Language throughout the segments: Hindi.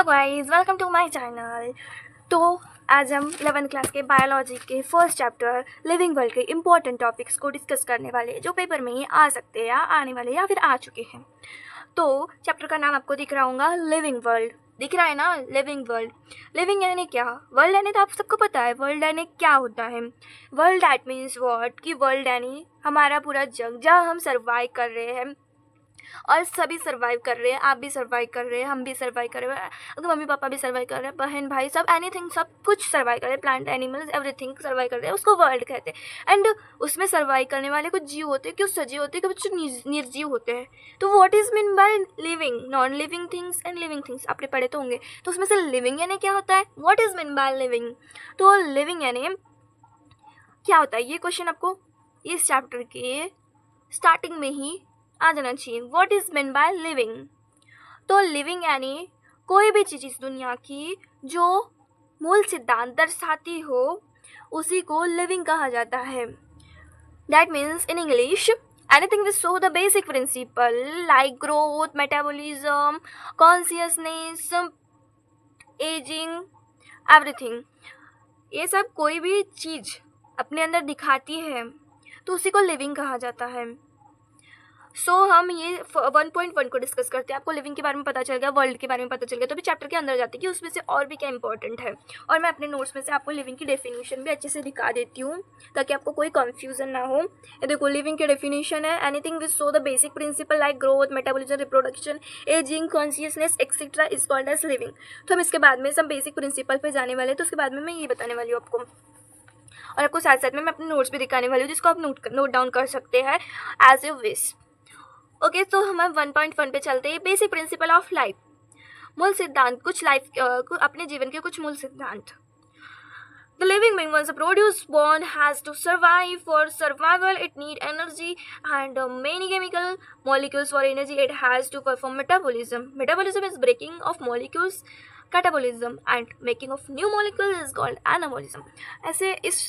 Guys, welcome to my channel. तो आज हम 11th क्लास के बायोलॉजी के फर्स्ट चैप्टर लिविंग वर्ल्ड के इम्पोर्टेंट टॉपिक्स को डिस्कस करने वाले, जो पेपर में ही आ सकते हैं या आने वाले या फिर आ चुके हैं। तो चैप्टर का नाम आपको दिख रहा होगा, लिविंग वर्ल्ड। दिख रहा है ना, लिविंग वर्ल्ड। लिविंग यानी क्या? वर्ल्ड यानी तो आप सबको पता है वर्ल्ड यानी क्या होता है। वर्ल्ड दैट मीन्स व्हाट, कि वर्ल्ड यानी हमारा पूरा जग, जहाँ हम सर्वाइव कर रहे हैं और सभी सर्वाइव कर रहे हैं। आप भी सर्वाइव कर रहे हैं, हम भी सर्वाइव कर रहे हैं, अगर मम्मी पापा भी सर्वाइव कर रहे हैं, बहन भाई सब, एनीथिंग, सब कुछ सर्वाइव कर रहे हैं, प्लांट एनिमल्स एवरीथिंग सर्वाइव कर रहे हैं, उसको वर्ल्ड कहते हैं। एंड उसमें सर्वाइव करने वाले कुछ जीव होते हैं, कुछ सजीव होते हैं, कुछ निर्जीव होते हैं। तो what is mean by living? Non living things and living things आपने पढ़े तो होंगे। तो उसमें से लिविंग यानी क्या होता है? What is mean by living? तो लिविंग यानी क्या होता है, ये क्वेश्चन आपको इस चैप्टर के स्टार्टिंग में ही आ जाना चाहिए। What is mean by living? तो लिविंग यानी कोई भी चीज़ इस दुनिया की जो मूल सिद्धांत दर्शाती हो, उसी को लिविंग कहा जाता है। That means in English anything which show the basic principle like growth, metabolism, consciousness, aging, everything। ये सब कोई भी चीज़ अपने अंदर दिखाती है तो उसी को लिविंग कहा जाता है। हम ये 1.1 को डिस्कस करते हैं। आपको लिविंग के बारे में पता चल गया, वर्ल्ड के बारे में पता चल गया। तो अभी चैप्टर के अंदर जाते हैं कि उसमें से और भी क्या इंपॉर्टेंट है। और मैं अपने नोट्स में से आपको लिविंग की डेफिनेशन भी अच्छे से दिखा देती हूँ ताकि आपको कोई कंफ्यूजन ना हो। ये देखो, लिविंग की डेफिनेशन है, anything which show the basic principle like growth, metabolism, reproduction, ageing, consciousness etcetera is called as living. तो हम इसके बाद में सब बेसिक प्रिंसिपल पर जाने वाले हैं। तो उसके बाद में मैं ये बताने वाली हूँ आपको, और आपको साथ साथ में मैं अपने नोट्स भी दिखाने वाली हूँ, जिसको आप नोट डाउन कर सकते हैं एज यू विश। ओके, तो हम 1.1 पे चलते हैं। बेसिक प्रिंसिपल ऑफ लाइफ, मूल सिद्धांत, कुछ लाइफ अपने जीवन के कुछ मूल सिद्धांत। The living being once produced born has to survive. For survival it need energy and many chemical molecules for energy it has to perform metabolism. Metabolism is breaking of molecules, catabolism, and making of new molecules is called anabolism. ऐसे इस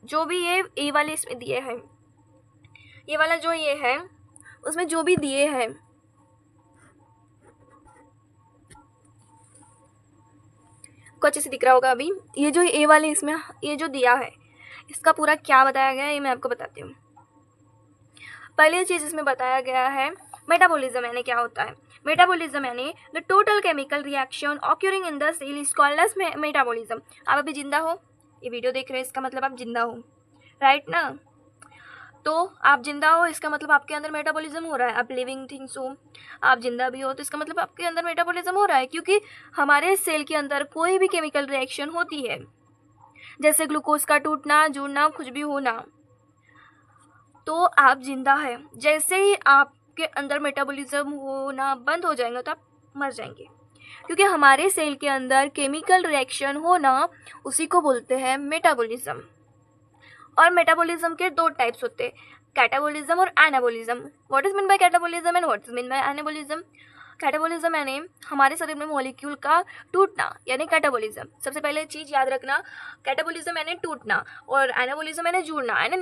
जो भी ये वाले इसमें दिए हैं, ये वाला जो ये है उसमें जो भी दिए हैं, को अच्छे से दिख रहा होगा अभी। ये जो ए वाले इसमें ये जो दिया है, इसका पूरा क्या बताया गया है ये मैं आपको बताती हूँ। पहली चीज़ इसमें बताया गया है मेटाबॉलिज्म यानी क्या होता है। मेटाबॉलिज्म यानी the total chemical reaction occurring in the cell is called as metabolism. आप अभी जिंदा हो, ये वीडियो देख रहे हैं, इसका मतलब आप जिंदा हो, राइट ना? तो आप जिंदा हो, इसका मतलब आपके अंदर मेटाबॉलिज्म हो रहा है। आप लिविंग थिंग्स हो, आप जिंदा भी हो, तो इसका मतलब आपके अंदर मेटाबॉलिज्म हो रहा है, क्योंकि हमारे सेल के अंदर कोई भी केमिकल रिएक्शन होती है, जैसे ग्लूकोज का टूटना, जुड़ना, कुछ भी होना, तो आप जिंदा है। जैसे ही आपके अंदर मेटाबॉलिज्म होना बंद हो जाएगा तो आप मर जाएंगे, क्योंकि हमारे सेल के अंदर केमिकल रिएक्शन होना, उसी को बोलते हैं मेटाबॉलिज्म। और मेटाबॉलिज्म के दो टाइप्स होते हैं, कैटाबॉलिज्म और anabolism. What is mean bye catabolism and what is mean bye anabolism? Catabolism यानी हमारे शरीर में मॉलिक्यूल का टूटना, यानी कैटाबॉलिज्म। सबसे पहले चीज़ याद रखना, कैटाबॉलिज्म यानी टूटना और एनाबॉलिज्म यानी जुड़ना, यानी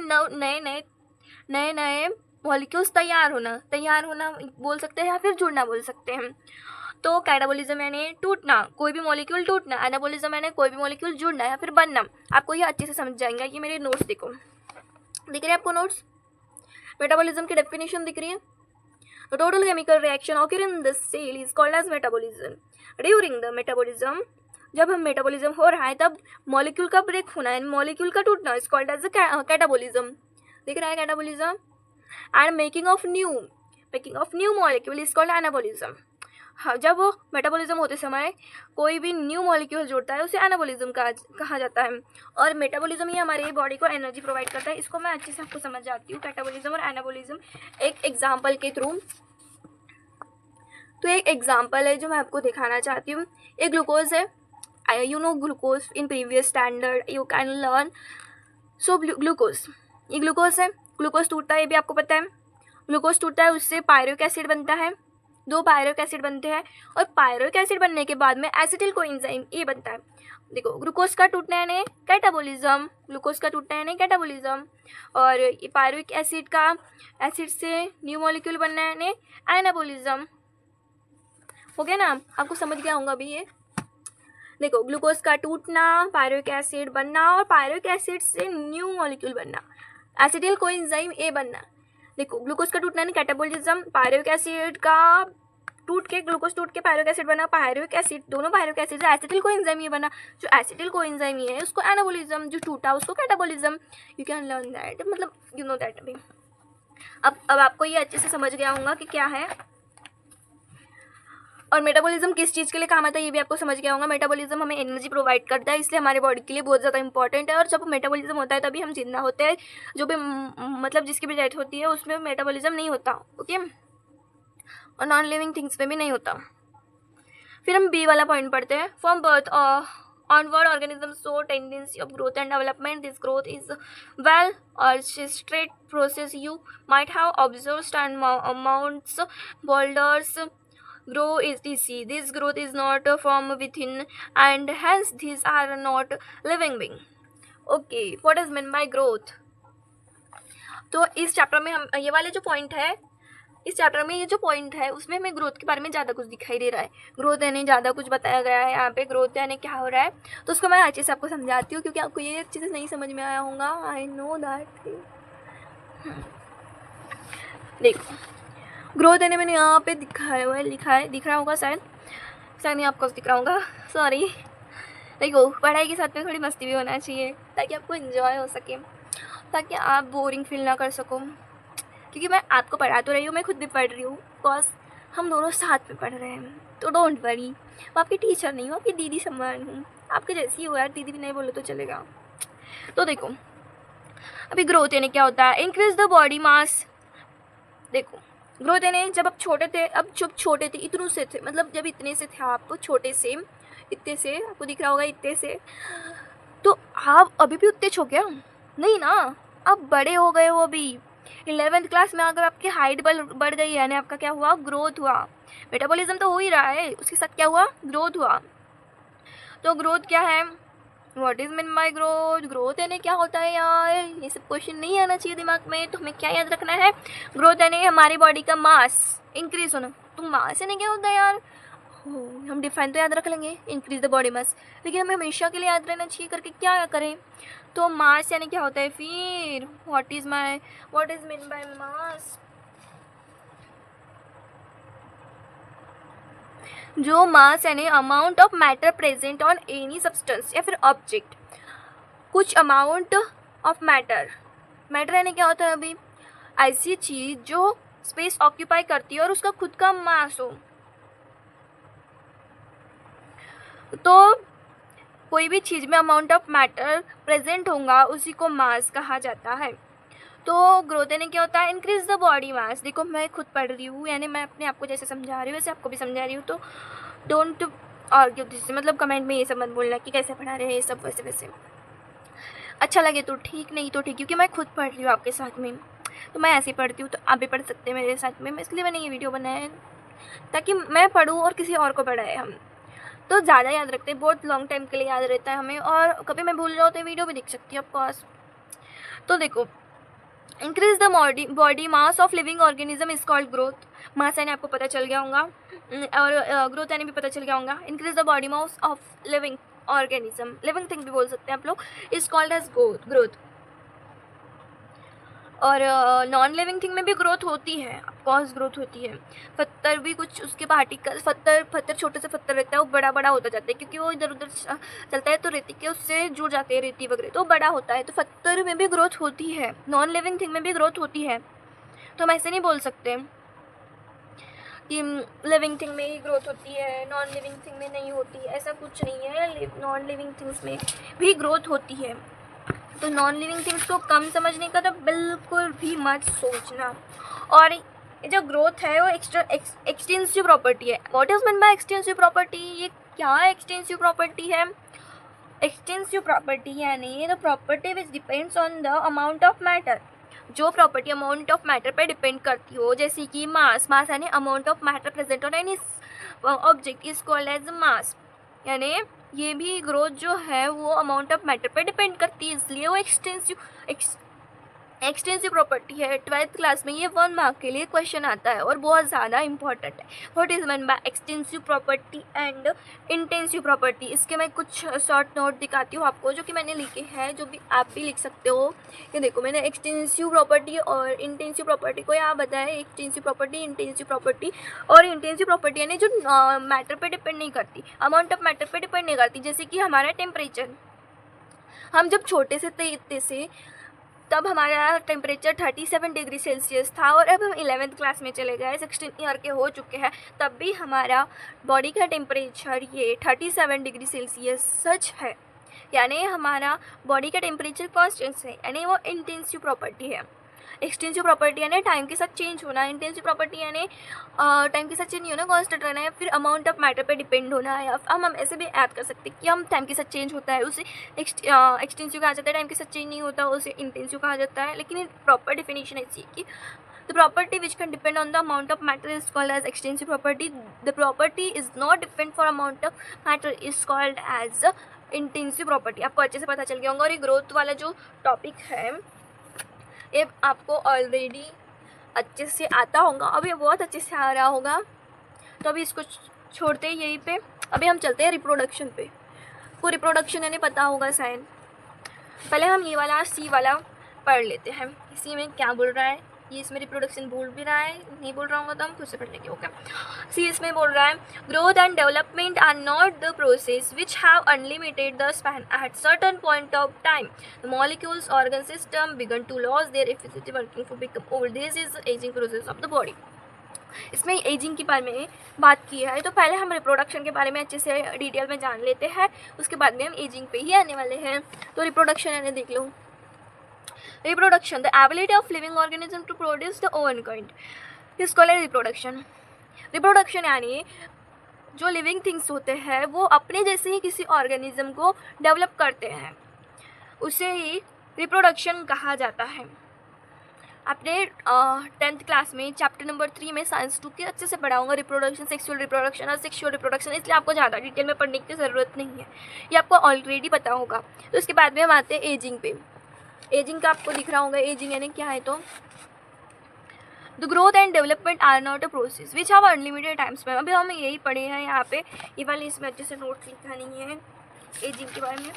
नए नए मॉलिक्यूल्स तैयार होना बोल सकते हैं या फिर जुड़ना बोल सकते हैं। तो कैटाबॉलिज्म यानी टूटना, कोई भी मॉलिक्यूल टूटना। एनाबॉलिज्म यानी कोई भी मॉलिक्यूल जुड़ना या फिर बनना। आपको ये अच्छे से समझ जाएंगे। ये मेरे नोट्स देखो, दिख रहे हैं आपको नोट्स? मेटाबॉलिज्म की डेफिनेशन दिख रही है। The total chemical reaction occur in the cell is called as metabolism. During the metabolism, जब हम मेटाबॉलिज्म हो रहा है तब मॉलिक्यूल का ब्रेक होना है, मॉलिक्यूल का टूटना इज कॉल्ड एज कैटाबॉलिज्म। दिख रहा है catabolism. And making of new molecule is called anabolism. हाँ, जब वो मेटाबॉलिज्म होते समय कोई भी न्यू मॉलिक्यूल जुड़ता है उसे एनाबॉलिज्म कहा जाता है। और मेटाबॉलिज्म ही हमारे बॉडी को एनर्जी प्रोवाइड करता है। इसको मैं अच्छे से आपको समझ जाती हूँ, कैटाबॉलिज्म और एनाबॉलिज्म, एक एग्जांपल के थ्रू। तो एक एग्जांपल है जो मैं आपको दिखाना चाहती हूँ। ये ग्लूकोज है, you know glucose in previous standard you can learn. So glucose, ये ग्लूकोज है, ग्लूकोज टूटता है, ये भी आपको पता है। ग्लूकोज टूटता है, उससे पायरुविक एसिड बनता है, 2 पायरुविक एसिड बनते हैं, और पायरुविक एसिड बनने के बाद में एसिटिल कोएंजाइम ये बनता है। देखो, ग्लूकोज का टूटना यानी कैटाबॉलिज्म, ग्लूकोज का टूटना यानी कैटाबॉलिज्म, और ये पायरुविक एसिड का एसिड से न्यू मॉलिक्यूल बनना यानी एनाबॉलिज्म। हो गया ना? आपको समझ गया होगा अभी ये। देखो ग्लूकोज का टूटना, पायरुविक एसिड बनना और पायरुविक एसिड से न्यू मॉलिक्यूल बनना, एसिटिल कोएंजाइम ए बनना। देखो ग्लूकोज का टूटना यानी कैटाबोलिज्म, पायरुविक एसिड का टूट के ग्लूकोज टूट के पायरुविक एसिड बना, पायरुविक एसिड दोनों पायरुविक एसिड से एसिटिल कोएंजाइम ये बना, जो एसिटिल कोएंजाइम ये है उसको एनाबोलिज्म, जो टूटा उसको catabolism. You can learn that, मतलब यू नो दैट। अभी अब आपको ये अच्छे से समझ गया होगा कि क्या है और मेटाबॉलिज्म किस चीज़ के लिए काम आता है, ये भी आपको समझ गया होगा। मेटाबॉलिज्म हमें एनर्जी प्रोवाइड करता है, इसलिए हमारे बॉडी के लिए बहुत ज़्यादा इंपॉर्टेंट है। और जब मेटाबॉलिज्म होता है तभी हम जिंदा होते हैं, जो भी मतलब जिसकी भी डेथ होती है उसमें मेटाबॉलिज्म नहीं होता, ओके, और नॉन लिविंग थिंग्स में भी नहीं होता। फिर हम बी वाला पॉइंट पढ़ते हैं। From birth onward organisms show tendency of growth and development. This growth is well orchestrated process. You might have observed and mounts, boulders grow etc. This growth is not from within and hence these are not living being. Okay, what is meant by growth? तो इस चैप्टर में हम ये वाले जो पॉइंट है, इस चैप्टर में ये जो पॉइंट है उसमें हमें ग्रोथ के बारे में ज़्यादा कुछ दिखाई दे रहा है। ग्रोथ यानी ज़्यादा कुछ बताया गया है यहाँ पे, ग्रोथ यानी क्या हो रहा है, तो उसको मैं अच्छे से आपको समझाती हूँ क्योंकि आपको ये अच्छे से नहीं समझ में आया होगा। I know that. देखो ग्रोथ यानी मैंने यहाँ पे दिखाया हुआ है, लिखा है, दिख रहा होगा शायद नहीं, आपको दिख रहा होगा, सॉरी। देखो पढ़ाई के साथ में थोड़ी मस्ती भी होना चाहिए ताकि आपको एंजॉय हो सके, ताकि आप बोरिंग फील ना कर सको, क्योंकि मैं आपको पढ़ा तो रही हूँ, मैं खुद भी पढ़ रही हूँ, बस हम दोनों साथ में पढ़ रहे हैं, तो डोंट वरी। मैं आपकी टीचर नहीं हूँ, आपकी दीदी समान हूँ, आपके जैसी हो यार, दीदी भी नहीं बोलो तो चलेगा। तो देखो अभी ग्रोथ यानी क्या होता है, इंक्रीज द बॉडी मास। देखो ग्रोथ यानी जब आप छोटे थे, अब जब छोटे थे इतनों से थे, मतलब जब इतने से थे आप छोटे से, इतने से आपको दिख रहा होगा, इतने से, तो आप अभी भी उतने हो क्या? नहीं ना, आप बड़े हो गए हो। अभी 11th क्लास में अगर आपकी हाइट बढ़ गई यानी आपका क्या हुआ, ग्रोथ हुआ। मेटाबॉलिज्म तो हो ही रहा है, उसके साथ क्या हुआ, ग्रोथ हुआ। तो ग्रोथ क्या है, what is mean bye growth? Growth यानी क्या होता है यार, ये सब क्वेश्चन नहीं आना चाहिए दिमाग में। तो हमें क्या याद रखना है, ग्रोथ यानी हमारी बॉडी का मास इंक्रीज होना। तो मास यानी क्या होता है यार, हम डिफाइन तो याद रख लेंगे, इंक्रीज द बॉडी मास, लेकिन हमें हमेशा के लिए याद रहना चाहिए करके क्या करें। तो मास यानी क्या होता है, फिर what is mean by mass? जो मास यानी amount of matter present on any substance या फिर ऑब्जेक्ट, कुछ अमाउंट ऑफ मैटर यानी क्या होता है, अभी ऐसी चीज जो स्पेस ऑक्यूपाई करती है और उसका खुद का मास हो। तो कोई भी चीज़ में अमाउंट ऑफ मैटर प्रेजेंट होगा उसी को मास कहा जाता है। तो ग्रोथ यानी क्या होता है, इंक्रीज द बॉडी मास। देखो मैं खुद पढ़ रही हूँ, यानी मैं अपने आपको जैसे समझा रही हूँ वैसे आपको भी समझा रही हूँ, तो डोंट आर्ग्यू दिस, मतलब कमेंट में ये सब मत बोलना कि कैसे पढ़ा रहे हैं ये सब वैसे वैसे। अच्छा लगे तो ठीक, नहीं तो ठीक, क्योंकि मैं खुद पढ़ रही हूँ आपके साथ में, तो मैं ऐसे ही पढ़ती हूँ, तो आप भी पढ़ सकते हैं मेरे साथ में। इसलिए मैंने ये वीडियो बनाया है ताकि मैं पढ़ूँ और किसी और को पढ़ाए हम, तो ज़्यादा याद रखते हैं, बहुत लॉन्ग टाइम के लिए याद रहता है हमें। और कभी मैं भूल जाऊँ तो वीडियो भी देख सकती हूँ ऑफकोर्स। तो देखो increase the body mass of living organism is called growth. Mass यानी आपको पता चल गया होगा, और ग्रोथ यानी भी पता चल गया होगा। Increase the body mass of living organism, living thing भी बोल सकते हैं आप लोग, इज कॉल्ड एज ग्रोथ। और नॉन लिविंग थिंग में भी ग्रोथ होती है, ऑफकोर्स ग्रोथ होती है। पत्थर भी कुछ उसके पार्टिकल, पत्थर छोटे से पत्थर रहता है, वो बड़ा बड़ा होता जाता है क्योंकि वो इधर उधर चलता है, तो रेती के उससे जुड़ जाते हैं, रेती वगैरह, तो बड़ा होता है। तो पत्थर में भी ग्रोथ होती है, नॉन लिविंग थिंग में भी ग्रोथ होती है। तो हम ऐसे नहीं बोल सकते कि लिविंग थिंग में ही ग्रोथ होती है, नॉन लिविंग थिंग में नहीं होती, ऐसा कुछ नहीं है। नॉन लिविंग थिंग्स में भी ग्रोथ होती है। तो नॉन लिविंग थिंग्स को कम समझने का तो बिल्कुल भी मत सोचना। और जो ग्रोथ है वो एक्सटेंसिव प्रॉपर्टी है। What is mean by extensive property? ये क्या एक्सटेंसिव प्रॉपर्टी है? एक्सटेंसिव प्रॉपर्टी यानी the property which depends on the amount of matter, जो प्रॉपर्टी अमाउंट ऑफ मैटर पे डिपेंड करती हो, जैसे कि मास यानी amount of matter present on any object is called as mass. यानी ये भी ग्रोथ जो है वो अमाउंट ऑफ मैटर पे डिपेंड करती है, इसलिए वो एक्सटेंसिव एक्सटेंसिव प्रॉपर्टी है, 12th क्लास में ये 1 मार्क के लिए क्वेश्चन आता है और बहुत ज़्यादा इंपॉर्टेंट है। What is mean by extensive property and intensive property, इसके मैं कुछ शॉर्ट नोट दिखाती हूँ आपको जो कि मैंने लिखे हैं, जो भी आप भी लिख सकते हो। ये देखो, मैंने एक्सटेंसिव प्रॉपर्टी और इंटेंसिव प्रॉपर्टी को यहाँ बताया। Extensive property, intensive property. और इंटेंसिव प्रॉपर्टी यानी जो मैटर पे डिपेंड नहीं करती, अमाउंट ऑफ मैटर पे डिपेंड नहीं करती, जैसे कि हमारा टेम्परेचर। हम जब छोटे से थे इतने से, तब हमारा टेम्परेचर 37 डिग्री सेल्सियस था और अब हम 11th क्लास में चले गए, 16 ईयर के हो चुके हैं, तब भी हमारा बॉडी का टेम्परेचर ये 37 डिग्री सेल्सियस सच है। यानी हमारा बॉडी का टेम्परेचर कॉन्स्टेंट है, यानी वो इंटेंसिव प्रॉपर्टी है। एक्सटेंसिव प्रॉपर्टी यानी टाइम के साथ चेंज होना, इंटेंसिव प्रॉपर्टी यानी टाइम के साथ चेंज नहीं होना, कांस्टेंट रहना है, फिर अमाउंट ऑफ मैटर पे डिपेंड होना है। हम ऐसे भी ऐड कर सकते हैं कि हम टाइम के साथ चेंज होता है, उसे एक्सटेंसिव कहा जाता है। टाइम के साथ चेंज नहीं होता उसे इंटेंसिव कहा जाता है। लेकिन प्रॉपर डिफिनीशन है इसी की, the property which can depend on the amount of matter is called as extensive property. The property is not depend for amount of matter is called as intensive property. आपको अच्छे से पता चल गया होगा। और ये ग्रोथ वाला जो टॉपिक है ये आपको ऑलरेडी अच्छे से आता होगा, अभी बहुत अच्छे से आ रहा होगा, तो अभी इसको छोड़ते हैं यहीं पे। अभी हम चलते हैं रिप्रोडक्शन पे। को रिप्रोडक्शन यानी पता होगा साइन। पहले हम ये वाला सी वाला पढ़ लेते हैं, इसी में क्या बोल रहा है। ये इसमें रिप्रोडक्शन बोल भी रहा है, नहीं बोल रहा होगा तो हम खुद से पढ़ लेंगे। ओके, सी इसमें बोल रहा है growth and development are not the process which have unlimited the span at certain point of time the molecules organ system began to loss their efficiency working for become old. This is the ageing process of the body. इसमें एजिंग के बारे में बात की है, तो पहले हम रिप्रोडक्शन के बारे में अच्छे से डिटेल में जान लेते हैं, उसके बाद में हम एजिंग पे ही आने वाले हैं। तो रिप्रोडक्शन यानी देख लो, reproduction, the ability of living organism to produce the own kind is called reproduction. reproduction यानी जो लिविंग थिंग्स होते हैं वो अपने जैसे ही किसी ऑर्गेनिज्म को डेवलप करते हैं, उसे ही रिप्रोडक्शन कहा जाता है। आपने 10th क्लास में चैप्टर नंबर 3 में साइंस 2 के अच्छे से पढ़ा होगा, रिप्रोडक्शन, सेक्सुअल रिप्रोडक्शन और सेक्सुअल रिप्रोडक्शन, इसलिए आपको ज़्यादा डिटेल में पढ़ने की ज़रूरत नहीं है, ये आपको ऑलरेडी पता होगा। तो उसके बाद में हम आते हैं एजिंग पे। एजिंग का आपको दिख रहा होगा, एजिंग यानी क्या है, तो the growth and development are not a process which have unlimited times में। अभी हम यही पढ़े हैं यहाँ पे, ये वाले इसमें अच्छे से नोट्स लिखा नहीं है एजिंग के बारे में।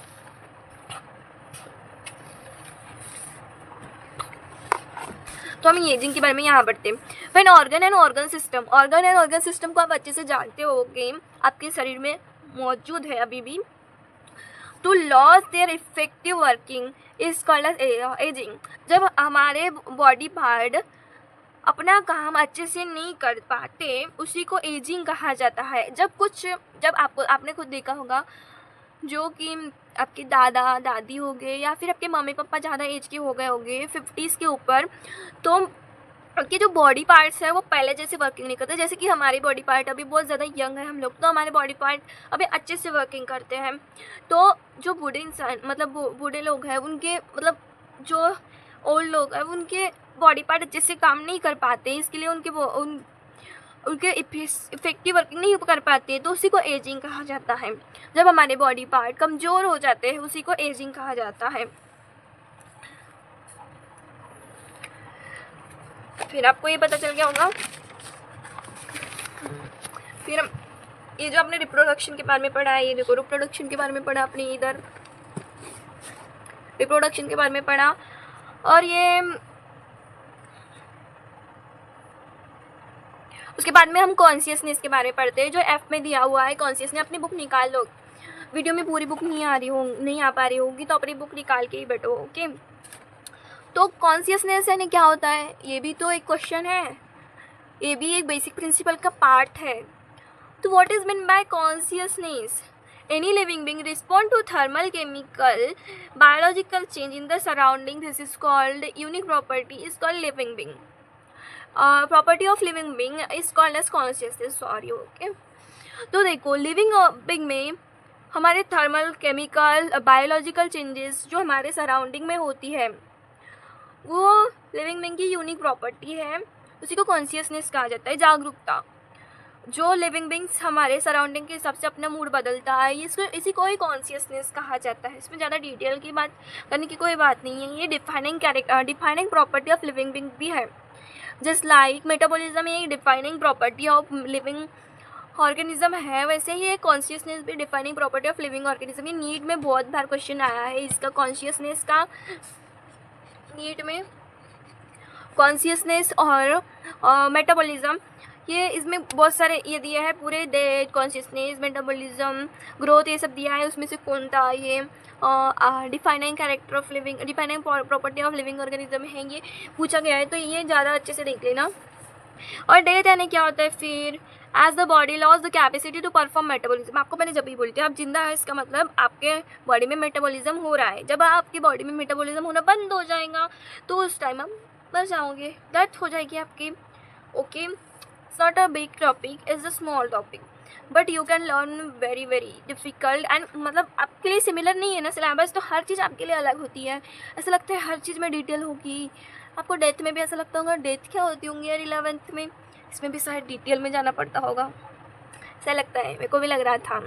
तो हम एजिंग के बारे में यहाँ पढ़ते हैं। When organ and organ system, organ and organ system को आप अच्छे से जानते होगे, आपके शरीर में मौजूद है अभी भी, to loss their effective working is called as ageing. जब हमारे बॉडी पार्ट अपना काम अच्छे से नहीं कर पाते, उसी को एजिंग कहा जाता है। जब आपने खुद देखा होगा, जो कि आपके दादा दादी हो गए या फिर आपके मम्मी पापा ज़्यादा एज के हो गए होंगे, 50s के ऊपर, तो उनके जो बॉडी पार्ट्स है वो पहले जैसे वर्किंग नहीं करते। जैसे कि हमारी बॉडी पार्ट अभी बहुत ज़्यादा यंग है हम लोग, तो हमारे बॉडी पार्ट अभी अच्छे से वर्किंग करते हैं। तो जो बूढ़े इंसान मतलब बूढ़े लोग हैं, उनके मतलब जो ओल्ड लोग हैं, उनके बॉडी पार्ट अच्छे से काम नहीं कर पाते, इसके लिए उनके इफेक्टिव वर्किंग नहीं कर पाते, तो उसी को एजिंग कहा जाता है। जब हमारे बॉडी पार्ट कमज़ोर हो जाते हैं, उसी को एजिंग कहा जाता है। फिर आपको ये पता चल गया होगा। फिर हम ये जो आपने रिप्रोडक्शन के बारे में पढ़ा है, ये देखो रिप्रोडक्शन के बारे में पढ़ा आपने, इधर रिप्रोडक्शन के बारे में पढ़ा। और ये उसके बाद में हम कॉन्शियसनेस के बारे में पढ़ते हैं, जो एफ में दिया हुआ है कॉन्शियसनेस। अपनी बुक निकाल लो, वीडियो में पूरी बुक नहीं आ पा रही होगी, तो अपनी बुक निकाल के ही बैठो। ओके, तो कॉन्शियसनेस यानी क्या होता है, ये भी तो एक क्वेश्चन है, ये भी एक बेसिक प्रिंसिपल का पार्ट है। तो what is mean by consciousness? Any living being respond to thermal, chemical, biological change in the surrounding, this is called unique property is called living being. Property of living being is called as consciousness, sorry. Okay, तो देखो लिविंग बीइंग में हमारे थर्मल, केमिकल, बायोलॉजिकल चेंजेस जो हमारे सराउंडिंग में होती है, वो लिविंग बीइंग की यूनिक प्रॉपर्टी है, उसी को कॉन्शियसनेस कहा जाता है, जागरूकता। जो लिविंग बींग्स हमारे सराउंडिंग के हिसाब से अपना मूड बदलता है, इसको इसी को ही कॉन्शियसनेस कहा जाता है। इसमें ज़्यादा डिटेल की बात करने की कोई बात नहीं है। ये defining property of living being भी है। जस्ट लाइक मेटाबॉलिज्म एक defining property of living organism है, वैसे ही एक कॉन्शियसनेस भी defining property of living organism. ये नीट में बहुत बार क्वेश्चन आया है इसका, कॉन्शियसनेस का। नीट में कॉन्शियसनेस और मेटाबॉलिज्म, ये इसमें बहुत सारे ये दिया है पूरे डेट, कॉन्शियसनेस, मेटाबॉलिज्म, ग्रोथ, ये सब दिया है। उसमें से कौन था ये defining character of living, defining property of living organism है, ये पूछा गया है, तो ये ज़्यादा अच्छे से देख लेना। और डेथ यानी क्या होता है फिर, as the body loss the capacity to perform metabolism. आपको मैंने जब भी बोली थी आप जिंदा है, इसका मतलब आपके बॉडी में मेटाबॉलिज्म हो रहा है। जब आपकी बॉडी में मेटाबॉलिज्म होना बंद हो जाएगा तो उस टाइम आप मर जाओगे, डेथ हो जाएगी आपकी। Okay, it's not a big topic, it's a small topic, but you can learn very very difficult. And मतलब आपके लिए सिमिलर नहीं है ना सिलेबस, तो हर चीज़ आपके लिए अलग होती है। ऐसा लगता है हर चीज़ में डिटेल होगी। आपको डेथ में भी ऐसा लगता होगा डेथ क्या होती होंगी यार 11th में, इसमें भी शायद डिटेल में जाना पड़ता होगा, ऐसा लगता है, मेरे को भी लग रहा था।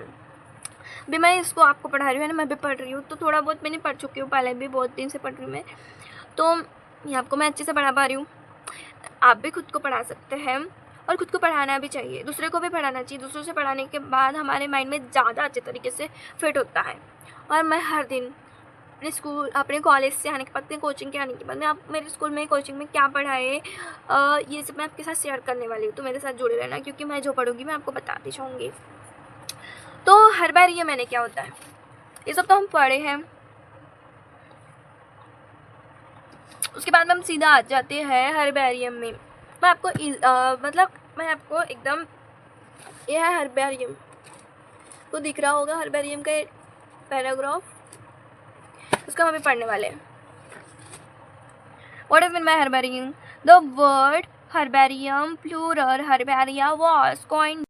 भी मैं इसको आपको पढ़ा रही हूँ ना, मैं भी पढ़ रही हूँ, तो थोड़ा बहुत मैंने पढ़ चुकी हूँ, पहले भी बहुत दिन से पढ़ रही हूँ मैं, तो ये आपको मैं अच्छे से पढ़ा पा रही हूँ। आप भी खुद को पढ़ा सकते हैं और खुद को पढ़ाना भी चाहिए, दूसरे को भी पढ़ाना चाहिए। दूसरों से पढ़ाने के बाद हमारे माइंड में ज़्यादा अच्छे तरीके से फिट होता है। और मैं हर दिन अपने कॉलेज से आने के बाद, अपने कोचिंग के आने के बाद, मैं आप मेरे स्कूल में कोचिंग में क्या पढ़ाए ये सब मैं आपके साथ शेयर करने वाली हूँ, तो मेरे साथ जुड़े रहना, क्योंकि मैं जो पढ़ूँगी मैं आपको बताती जाऊँगी। तो हर्बेरियम मैंने क्या होता है, ये सब तो हम पढ़े हैं। उसके बाद हम सीधा आ जाते हैं हर्बेरियम में। मैं आपको मतलब मैं आपको एकदम, ये है हर्बेरियम, तो दिख रहा होगा हर्बेरियम का पैराग्राफ, उसका हम अभी पढ़ने वाले हैं। What is meant by herbarium? The word herbarium, plural herbaria, was coined